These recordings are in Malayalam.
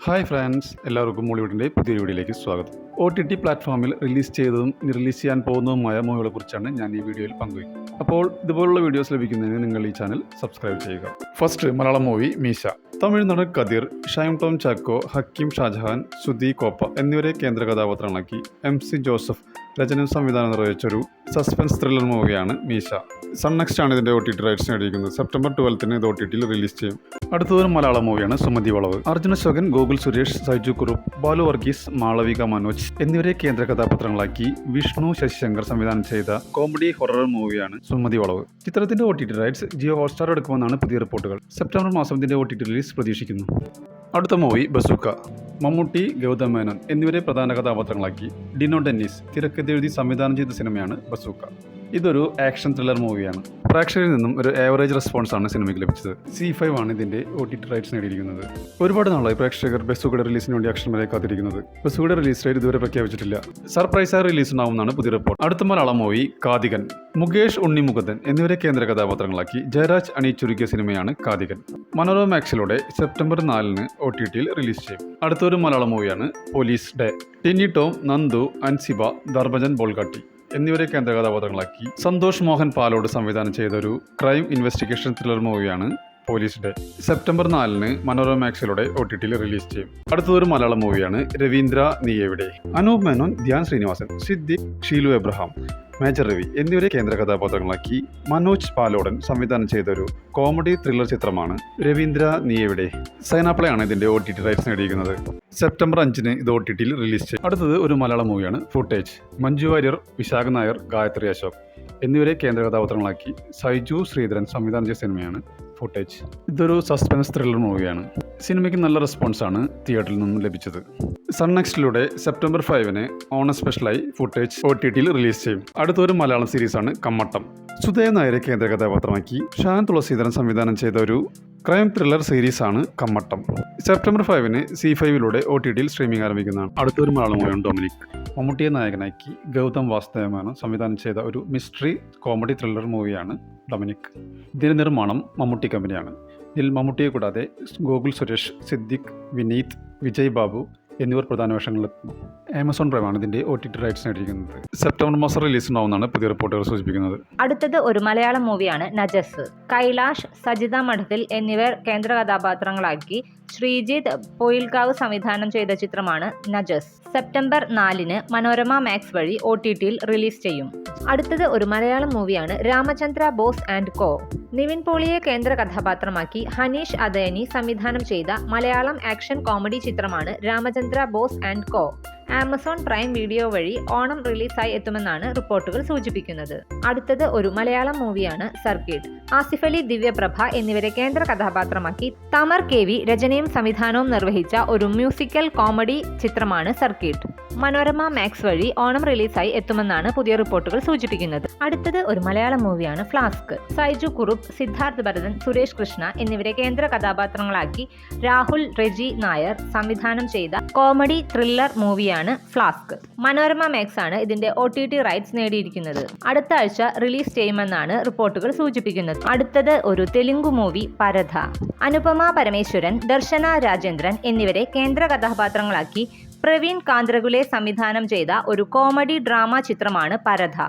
ഹായ് ഫ്രണ്ട്സ്, എല്ലാവർക്കും മോളിവുഡിൻ്റെ പുതിയ വീഡിയോയിലേക്ക് സ്വാഗതം. OTT പ്ലാറ്റ്ഫോമിൽ റിലീസ് ചെയ്തതും റിലീസ് ചെയ്യാൻ പോകുന്നതുമായ മൂവികളെ കുറിച്ചാണ് ഞാൻ ഈ വീഡിയോയിൽ പങ്കുവയ്ക്കുന്നത്. അപ്പോൾ ഇതുപോലുള്ള വീഡിയോസ് ലഭിക്കുന്നതിന് നിങ്ങൾ ഈ ചാനൽ സബ്സ്ക്രൈബ് ചെയ്യുക. ഫസ്റ്റ് മലയാളം മൂവി മീശ. തമിഴ് നടൻ കതിർ, ഷൈം ടോം ചാക്കോ, ഹക്കീം ഷാജഹാൻ, സുധി കോപ്പ എന്നിവരെ കേന്ദ്ര കഥാപാത്രങ്ങളാക്കി MC ജോസഫ് രചന സംവിധാനം നിർവഹിച്ചൊരു സസ്പെൻസ് ത്രില്ലർ മൂവിയാണ് മീശ. സൺ നെക്സ്റ്റ് ആണ് ഇതിൻ്റെ OTT റൈറ്റ്സ് നേടിയിരിക്കുന്നത്. സെപ്റ്റംബർ 12 ഇത് OTTയിൽ റിലീസ് ചെയ്യും. അടുത്തതൊരു മലയാളം മൂവിയാണ് സുമതി വളവ്. അർജുന അശോകൻ, ഗോകുൽ സുരേഷ്, സൈജു കുറുപ്പ്, ബാലു വർഗീസ്, മാളവിക മനോജ് എന്നിവരെ കേന്ദ്ര കഥാപാത്രങ്ങളാക്കി വിഷ്ണു ശശിശങ്കർ സംവിധാനം ചെയ്ത കോമഡി ഹൊറർ മൂവിയാണ് സുമതി വളവ്. ചിത്രത്തിന്റെ OTT റൈറ്റ്സ് ജിയോ ഹോട്ട്സ്റ്റാർ എടുക്കുമെന്നാണ് പുതിയ റിപ്പോർട്ടുകൾ. സെപ്റ്റംബർ മാസം ഇതിന്റെ OTT റിലീസ് പ്രതീക്ഷിക്കുന്നു. അടുത്ത മൂവി ബസൂക്ക. മമ്മൂട്ടി, ഗൗതം മേനോൻ എന്നിവരെ പ്രധാന കഥാപാത്രങ്ങളാക്കി ഡിനോ ഡെന്നിസ് തിരക്കഥെഴുതി സംവിധാനം ചെയ്ത സിനിമയാണ് ബസൂക്ക. ഇതൊരു ആക്ഷൻ ത്രില്ലർ മൂവിയാണ്. പ്രേക്ഷകരിൽ നിന്നും ഒരു ആവറേജ് റെസ്പോൺസ് ആണ് സിനിമയ്ക്ക് ലഭിച്ചത്. C5 ആണ് ഇതിന്റെ OTT റൈറ്റ്സ് നേടിയിരിക്കുന്നത്. ഒരുപാട് നാളായി പ്രേക്ഷകർ ബസൂക്കയുടെ റിലീസിന് വേണ്ടി അക്ഷരമേ കാത്തിരിക്കുന്നത്. ബസൂക്കയുടെ റിലീസ് ഡേറ്റ് ഇതുവരെ പ്രഖ്യാപിച്ചിട്ടില്ല. സർപ്രൈസായി റിലീസ് ഉണ്ടാവുമെന്നാണ് പുതിയ റിപ്പോർട്ട്. അടുത്ത മലയാളം മൂവി കാതികൻ. മുകേഷ്, ഉണ്ണിമുകുന്ദൻ എന്നിവരെ കേന്ദ്ര കഥാപാത്രങ്ങളാക്കി ജയരാജ് അണിയിച്ചൊരുക്കിയ സിനിമയാണ് കാതികൻ. മനോരമ മാക്സിലൂടെ സെപ്റ്റംബർ 4 OTTയിൽ റിലീസ് ചെയ്യും. അടുത്തൊരു മലയാളം മൂവിയാണ് പോലീസ് ഡേ. ടിനി ടോം, നന്ദു, അൻസിബ, ധർമ്മജൻ ബോൾഗാട്ടി എന്നിവരെ കേന്ദ്ര കഥാപാത്രങ്ങളാക്കി സന്തോഷ് മോഹൻ പാലോട് സംവിധാനം ചെയ്ത ഒരു ക്രൈം ഇൻവെസ്റ്റിഗേഷൻ ത്രില്ലർ മൂവിയാണ് പോലീസ് ഡേ. സെപ്റ്റംബർ 4 മനോരമ മാക്സിലൂടെ OTTയിൽ റിലീസ് ചെയ്യും. അടുത്തതൊരു മലയാളം മൂവിയാണ് രവീന്ദ്ര നീ എവിടെ. അനൂപ് മേനോൻ, ധ്യാൻ ശ്രീനിവാസൻ, സിദ്ദിഖ്, ഷീലു എബ്രഹാം, മേജർ രവി എന്നിവരെ കേന്ദ്ര കഥാപാത്രങ്ങളാക്കി മനോജ് പാലോടൻ സംവിധാനം ചെയ്ത ഒരു കോമഡി ത്രില്ലർ ചിത്രമാണ് രവീന്ദ്ര നീ എവിടെ. സൈനാപ്ലേ ആണ് ഇതിന്റെ OTT റൈറ്റ്സ് നേടിയിരിക്കുന്നത്. സെപ്റ്റംബർ 5 ഇത് OTTയിൽ റിലീസ് ചെയ്യും. അടുത്തത് ഒരു മലയാളം മൂവിയാണ് ഫുട്ടേജ്. മഞ്ജു വാര്യർ, വിശാഖ് നായർ, ഗായത്രി അശോക് എന്നിവരെ കേന്ദ്ര കഥാപാത്രങ്ങളാക്കി സൈജു ശ്രീധരൻ സംവിധാനം ചെയ്ത സിനിമയാണ് ഫുട്ടേജ്. ഇതൊരു സസ്പെൻസ് ത്രില്ലർ മൂവിയാണ്. സിനിമയ്ക്ക് നല്ല റെസ്പോൺസാണ് തിയേറ്ററിൽ നിന്നും ലഭിച്ചത്. സൺ നെക്സ്റ്റിലൂടെ സെപ്റ്റംബർ 5 ഓണം സ്പെഷ്യലായി ഫുട്ടേജ് OTTയിൽ റിലീസ് ചെയ്യും. അടുത്തൊരു മലയാളം സീരീസാണ് കമ്മട്ടം. സുധേവ് നായരെ കേന്ദ്ര കഥാപാത്രമാക്കി ഷാൻ തുളസീധരൻ സംവിധാനം ചെയ്ത ഒരു ക്രൈം ത്രില്ലർ സീരീസാണ് കമ്മട്ടം. സെപ്റ്റംബർ 5 C5ലൂടെ OTTയിൽ സ്ട്രീമിംഗ് ആരംഭിക്കുന്നതാണ്. അടുത്തൊരു മലയാളം മൂവിയാണ് ഡൊമിനിക്. മമ്മൂട്ടിയെ നായകനാക്കി ഗൗതം വാസുദേവനാണ് സംവിധാനം ചെയ്ത ഒരു മിസ്റ്ററി കോമഡി ത്രില്ലർ മൂവിയാണ് ഡൊമിനിക്. ഇതിന്റെ നിർമ്മാണം മമ്മൂട്ടി കമ്പനിയാണ്. ഇതിൽ മമ്മൂട്ടിയെ കൂടാതെ ഗോകുൽ സുരേഷ്, സിദ്ദിഖ്, വിനീത്, വിജയ് ബാബു എന്നിവർ പ്രധാന വേഷങ്ങളിലെത്തുന്നു. ആമസോൺ പ്രൈം ആണ് ഇതിന്റെ OTT റൈറ്റ്സ് നേടിയിരിക്കുന്നത്. സെപ്റ്റംബർ മാസം റിലീസ് ഉണ്ടാവുമെന്നാണ് പുതിയ റിപ്പോർട്ടുകൾ സൂചിപ്പിക്കുന്നത്. അടുത്തത് ഒരു മലയാളം മൂവിയാണ് നജസ്. കൈലാഷ്, സജിത മഠത്തിൽ എന്നിവർ കേന്ദ്ര കഥാപാത്രങ്ങളാക്കി ശ്രീജിത്ത് പൊയിൽകാവ് സംവിധാനം ചെയ്ത ചിത്രമാണ് നജസ്. സെപ്റ്റംബർ 4 മനോരമ മാക്സ് വഴി OTTയിൽ റിലീസ് ചെയ്യും. അടുത്തത് ഒരു മലയാളം മൂവിയാണ് രാമചന്ദ്ര ബോസ് ആൻഡ് കോ. നിവിൻ പോളിയെ കേന്ദ്ര കഥാപാത്രമാക്കി ഹനീഷ് അദയനി സംവിധാനം ചെയ്ത മലയാളം ആക്ഷൻ കോമഡി ചിത്രമാണ് Ramachandra boss and co. Amazon prime video വഴി ഓണം റിലീസായി എത്തുമെന്നാണ് റിപ്പോർട്ടുകൾ സൂചിപ്പിക്കുന്നത്. അടുത്തത് ഒരു മലയാളം മൂവിയാണ് സർക്കിട്ട്. ആസിഫ് അലി, ദിവ്യപ്രഭ എന്നിവരെ കേന്ദ്ര കഥാപാത്രമാക്കി തമർ KV രചനയും സംവിധാനവും നിർവഹിച്ച ഒരു മ്യൂസിക്കൽ കോമഡി ചിത്രമാണ് സർക്കിട്ട്. മനോരമ മാക്സ് വഴി ഓണം റിലീസായി എത്തുമെന്നാണ് പുതിയ റിപ്പോർട്ടുകൾ സൂചിപ്പിക്കുന്നത്. അടുത്തത് ഒരു മലയാളം മൂവിയാണ് ഫ്ലാസ്ക്. സൈജു കുറുപ്പ്, സിദ്ധാർത്ഥ് ഭരതൻ, സുരേഷ് കൃഷ്ണ എന്നിവരെ കേന്ദ്ര കഥാപാത്രങ്ങളാക്കി രാഹുൽ റെജി നായർ സംവിധാനം ചെയ്ത കോമഡി ത്രില്ലർ മൂവിയാണ് ഫ്ലാസ്ക്. മനോരമ മാക്സ് ആണ് ഇതിന്റെ OTT റൈറ്റ്സ് നേടിയിരിക്കുന്നത്. അടുത്ത ആഴ്ച റിലീസ് ചെയ്യുമെന്നാണ് റിപ്പോർട്ടുകൾ സൂചിപ്പിക്കുന്നത്. അടുത്തത് ഒരു തെലുങ്ക് മൂവി പരധ. അനുപമ പരമേശ്വരൻ, ദർശന രാജേന്ദ്രൻ എന്നിവരെ കേന്ദ്ര കഥാപാത്രങ്ങളാക്കി പ്രവീൺ കാന്ത്രകുലെ സംവിധാനം ചെയ്ത ഒരു കോമഡി ഡ്രാമ ചിത്രമാണ് പരധ.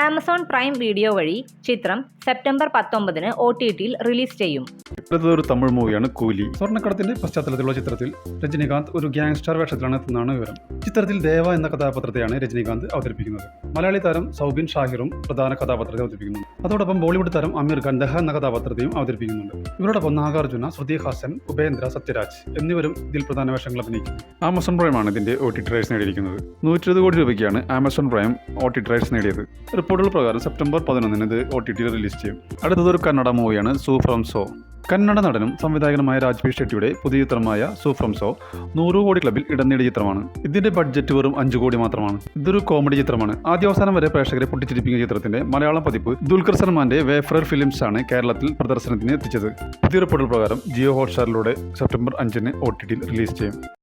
ആമസോൺ പ്രൈം വീഡിയോ വഴി ചിത്രം സെപ്റ്റംബർ 19 OTTയിൽ റിലീസ് ചെയ്യും. അടുത്തൊരു തമിഴ് മൂവിയാണ് കൂലി. സ്വർണ്ണക്കടത്തിന്റെ പശ്ചാത്തലത്തിലുള്ള ചിത്രത്തിൽ രജനീകാന്ത് ഒരു ഗ്യാങ്സ്റ്റർ വേഷത്തിലാണ് എത്തുന്നതാണ് വിവരം. ചിത്രത്തിൽ ദേവ എന്ന കഥാപാത്രത്തെയാണ് രജനീകാന്ത് അവതരിപ്പിക്കുന്നത്. മലയാളി താരം സൗബിൻ ഷാഹിറും പ്രധാന കഥാപാത്രത്തെ അവതരിപ്പിക്കുന്നുണ്ട്. അതോടൊപ്പം ബോളിവുഡ് താരം അമീർ ഖാൻ ദഹ എന്ന കഥാപാത്രത്തെയും അവതരിപ്പിക്കുന്നുണ്ട്. ഇവരോടൊപ്പം നാഗാർജുന, ശ്രുതി ഹാസൻ, ഉപേന്ദ്ര, സത്യരാജ് എന്നിവരും ഇതിൽ പ്രധാന വേഷങ്ങൾ അഭിനയിക്കുന്നു. ആമസോൺ പ്രൈം ആണ് ഇതിന്റെ OTT റൈറ്റ്സ് നേടിയിരിക്കുന്നത്. 120 കോടി രൂപയ്ക്കാണ് ആമസോൺ പ്രൈം OTT റൈറ്റ്സ് നേടിയത്. റിപ്പോർട്ടുകൾ പ്രകാരം സെപ്റ്റംബർ 11 ഇത് OTTയിൽ റിലീസ് ചെയ്യും. അടുത്തതൊരു കന്നഡ മൂവിയാണ് സൂ ഫ്രം സോ. കന്നഡ നടനും സംവിധായകനുമായ രാജ്ബീർ ഷെട്ടിയുടെ പുതിയ ചിത്രമായ സൂ ഫ്രം സോ 100 കോടി ക്ലബിൽ ഇടം നേടിയ ചിത്രമാണ്. ഇതിന്റെ ബഡ്ജറ്റ് വെറും 5 കോടി മാത്രമാണ്. ഇതൊരു കോമഡി ചിത്രമാണ്. ആദ്യാവസാനം വരെ പ്രേക്ഷകരെ പൊട്ടിച്ചിരിപ്പിക്കുന്ന ചിത്രത്തിന്റെ മലയാളം പതിപ്പ് ദുൽഖർ സൽമാന്റെ വേഫറർ ഫിലിംസ് ആണ് കേരളത്തിൽ പ്രദർശനത്തിന് എത്തിച്ചത്. പുതിയ റിപ്പോർട്ടുകൾ പ്രകാരം ജിയോ ഹോട്ട്സ്റ്റാറിലൂടെ സെപ്റ്റംബർ 5 OTTയിൽ റിലീസ് ചെയ്യും.